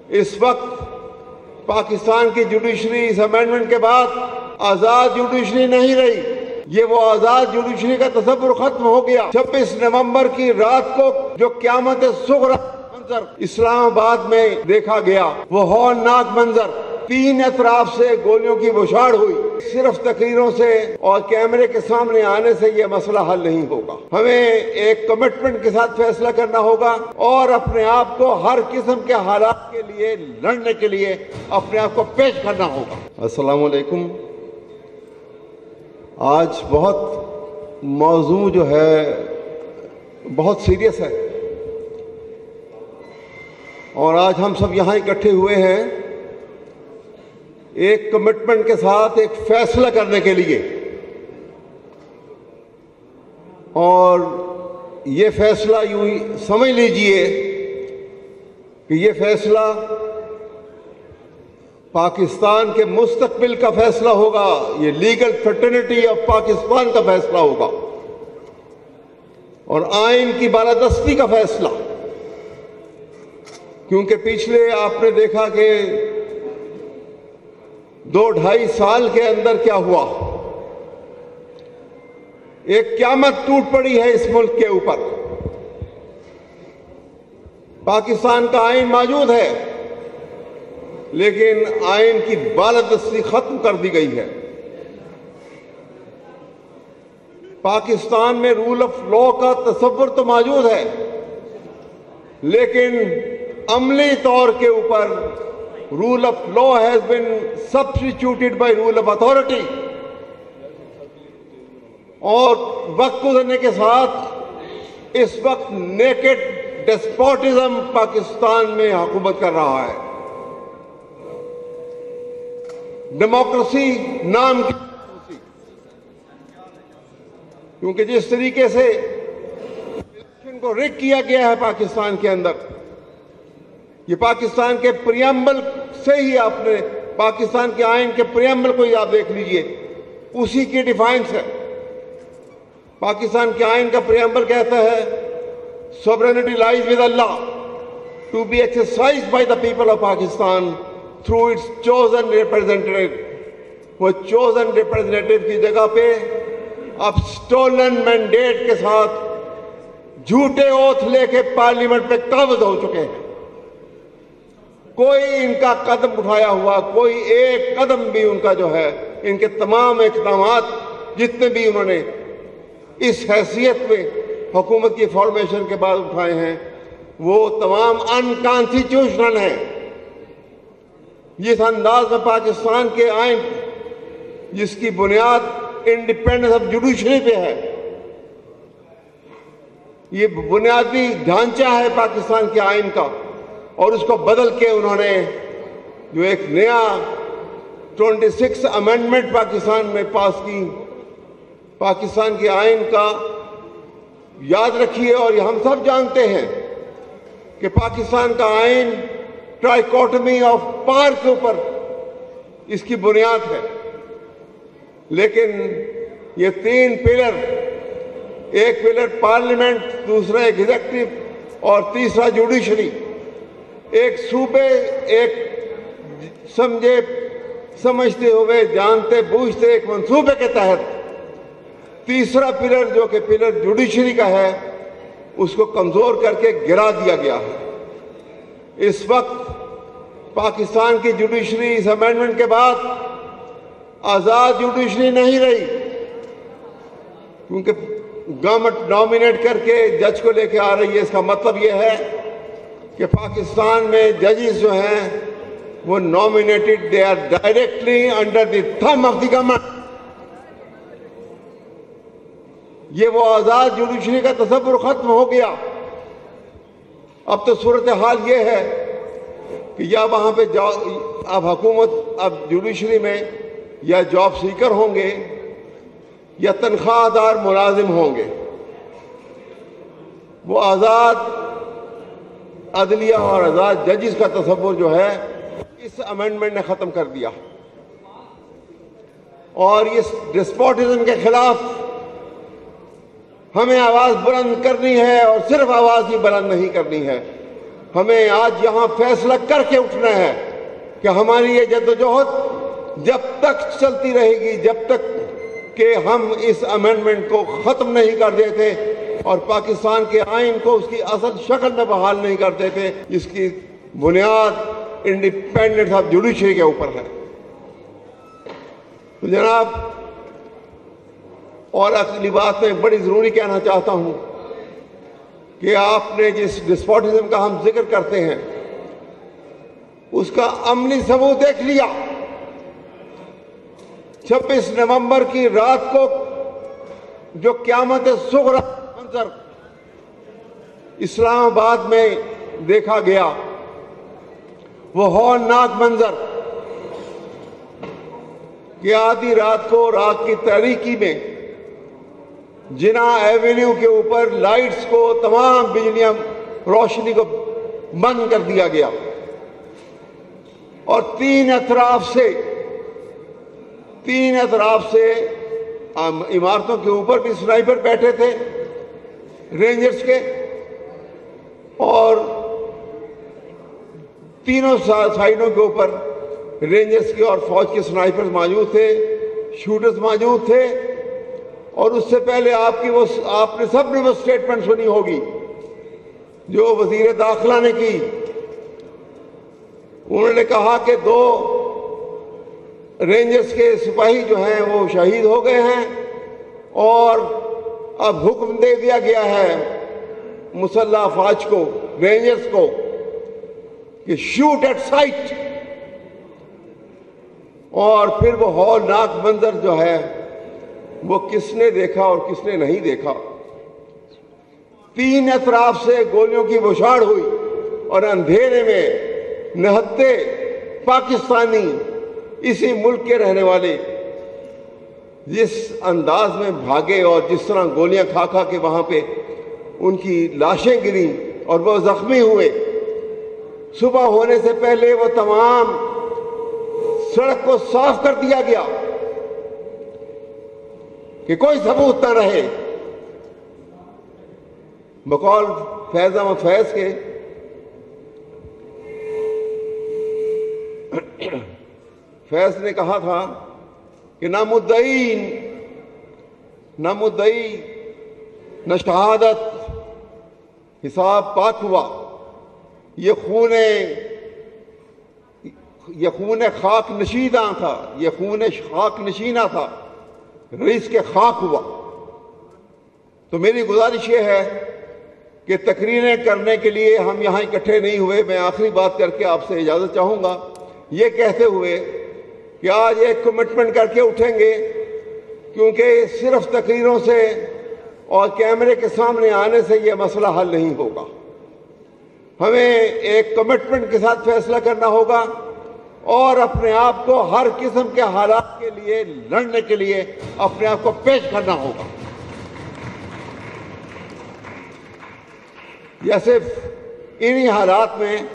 اس وقت پاکستان کی جوڈیشری اس امینڈمنٹ کے بعد آزاد جوڈیشری نہیں رہی. یہ وہ آزاد جوڈیشری کا تصور ختم ہو گیا. 26 نومبر کی رات کو جو قیامت صغری منظر اسلام آباد میں دیکھا گیا، وہ ہولناک منظر، 3 اطراف سے گولیوں کی بوچھاڑ ہوئی. صرف تقریروں سے اور کیمرے کے سامنے آنے سے یہ مسئلہ حل نہیں ہوگا. ہمیں ایک کمٹمنٹ کے ساتھ فیصلہ کرنا ہوگا اور اپنے آپ کو ہر قسم کے حالات کے لیے لڑنے کے لیے اپنے آپ کو پیش کرنا ہوگا. السلام علیکم. آج بہت موضوع جو ہے بہت سیریس ہے، اور آج ہم سب یہاں اکٹھے ہوئے ہیں ایک کمٹمنٹ کے ساتھ ایک فیصلہ کرنے کے لیے. اور یہ فیصلہ یوں ہی سمجھ لیجئے کہ یہ فیصلہ پاکستان کے مستقبل کا فیصلہ ہوگا. یہ لیگل فرٹرنٹی آف پاکستان کا فیصلہ ہوگا اور آئین کی بالادستی کا فیصلہ. کیونکہ پچھلے آپ نے دیکھا کہ 2-2.5 سال کے اندر کیا ہوا. ایک قیامت ٹوٹ پڑی ہے اس ملک کے اوپر. پاکستان کا آئین موجود ہے لیکن آئین کی بالادستی ختم کر دی گئی ہے. پاکستان میں رول آف لا کا تصور تو موجود ہے لیکن عملی طور کے اوپر rule of law has been substituted by rule of authority. اور وقت گزرنے کے ساتھ اس وقت نیکڈ ڈسپوٹزم پاکستان میں حکومت کر رہا ہے. ڈیموکریسی نام کی، کیونکہ جس طریقے سے الیکشن کو ریگ کیا گیا ہے پاکستان کے اندر، یہ پاکستان کے پریامبل سے ہی آپ نے پاکستان کے آئین کے پریامبل کو ہی آپ دیکھ لیجئے، اسی کی ڈیفائنس ہے. پاکستان کے آئین کا پریامبل کہتا ہے sovereignty lies with Allah to be exercised by the people of Pakistan through its chosen representative. وہ chosen representative کی جگہ پہ اب stolen mandate کے ساتھ جھوٹے اوتھ لے کے پارلیمنٹ پہ قابض ہو چکے ہیں. کوئی ان کا قدم اٹھایا ہوا، کوئی ایک قدم بھی ان کا جو ہے، ان کے تمام اقدامات جتنے بھی انہوں نے اس حیثیت میں حکومت کی فارمیشن کے بعد اٹھائے ہیں، وہ تمام انکانسٹیٹیوشنل ہیں. جس انداز میں پاکستان کے آئین جس کی بنیاد انڈیپینڈنس آف جوڈیشری پہ ہے، یہ بنیادی ڈھانچہ ہے پاکستان کے آئین کا، اور اس کو بدل کے انہوں نے جو ایک نیا 26 امینڈمنٹ پاکستان میں پاس کی. پاکستان کے آئین کا یاد رکھیے، اور یہ ہم سب جانتے ہیں کہ پاکستان کا آئین ٹرائیکوٹمی آف پاور کے اوپر اس کی بنیاد ہے. لیکن یہ 3 پلر، ایک پلر پارلیمنٹ، دوسرا ایگزیکٹو اور تیسرا جوڈیشری، ایک صوبے، ایک سمجھتے ہوئے جانتے بوجھتے ایک منصوبے کے تحت، تیسرا پلر جو کہ پلر جوڈیشری کا ہے اس کو کمزور کر کے گرا دیا گیا ہے. اس وقت پاکستان کی جوڈیشری اس امینڈمنٹ کے بعد آزاد جوڈیشری نہیں رہی، کیونکہ گورنمنٹ نامینیٹ کر کے جج کو لے کے آ رہی ہے. اس کا مطلب یہ ہے کہ پاکستان میں ججز جو ہیں وہ nominated, they are directly under the thumb of the government. یہ وہ آزاد جوڈیشری کا تصور ختم ہو گیا. اب تو صورتحال یہ ہے کہ یا وہاں پہ اب حکومت اب جوڈیشری میں یا جاب سیکر ہوں گے یا تنخواہ دار ملازم ہوں گے. وہ آزاد عدلیہ اور آزاد ججز کا تصور جو ہے اس امینڈمنٹ نے ختم کر دیا. اور اس ڈسپوٹزم کے خلاف ہمیں آواز بلند کرنی ہے، اور صرف آواز ہی بلند نہیں کرنی ہے، ہمیں آج یہاں فیصلہ کر کے اٹھنا ہے کہ ہماری یہ جدوجہد جب تک چلتی رہے گی، جب تک کہ ہم اس امینڈمنٹ کو ختم نہیں کر دیتے اور پاکستان کے آئین کو اس کی اصل شکل میں بحال نہیں کر دیتے، جس کی بنیاد انڈیپینڈنس آف جوڈیشری کے اوپر ہے۔ تو جناب، اور اگلی بات میں بڑی ضروری کہنا چاہتا ہوں کہ آپ نے جس ڈسپوٹزم کا ہم ذکر کرتے ہیں اس کا عملی ثبوت دیکھ لیا۔ 26 نومبر کی رات کو جو قیامت صغری منظر اسلام آباد میں دیکھا گیا، وہ ہولناک منظر کہ آدھی رات کو رات کی تاریکی میں جناح ایوینیو کے اوپر لائٹس کو، تمام بجلیاں، روشنی کو بند کر دیا گیا اور تین اطراف سے عمارتوں کے اوپر بھی سنائپر بیٹھے تھے رینجرز کے، اور تینوں سائڈوں کے اوپر رینجرز کے اور فوج کے سنائپرز موجود تھے، شوٹرز موجود تھے۔ اور اس سے پہلے آپ نے سب نے وہ سٹیٹمنٹ سنی ہوگی جو وزیر داخلہ نے کی۔ انہوں نے کہا کہ 2 رینجرز کے سپاہی جو ہیں وہ شہید ہو گئے ہیں اور اب حکم دے دیا گیا ہے مسلح افواج کو، رینجرز کو، کہ شوٹ ایٹ سائٹ۔ اور پھر وہ ہولناک منظر جو ہے وہ کس نے دیکھا اور کس نے نہیں دیکھا؟ 3 اطراف سے گولیوں کی بوچھاڑ ہوئی اور اندھیرے میں نہتے پاکستانی، اسی ملک کے رہنے والے، جس انداز میں بھاگے اور جس طرح گولیاں کھا کھا کے وہاں پہ ان کی لاشیں گریں اور وہ زخمی ہوئے، صبح ہونے سے پہلے وہ تمام سڑک کو صاف کر دیا گیا کہ کوئی ثبوت نہ رہے۔ بقول فیض احمد فیض کے فیض نے کہا تھا کہ نہ مدعی نہ شہادت، حساب پاک ہوا۔ یہ خون خاک نشیدہ تھا، یہ خون خاک نشینہ تھا، رئیس کے خاک ہوا۔ تو میری گزارش یہ ہے کہ تقریریں کرنے کے لیے ہم یہاں اکٹھے نہیں ہوئے۔ میں آخری بات کر کے آپ سے اجازت چاہوں گا، یہ کہتے ہوئے کہ آج ایک کمٹمنٹ کر کے اٹھیں گے، کیونکہ صرف تقریروں سے اور کیمرے کے سامنے آنے سے یہ مسئلہ حل نہیں ہوگا۔ ہمیں ایک کمٹمنٹ کے ساتھ فیصلہ کرنا ہوگا اور اپنے آپ کو ہر قسم کے حالات کے لیے لڑنے کے لیے اپنے آپ کو پیش کرنا ہوگا۔ یا صرف انہی حالات میں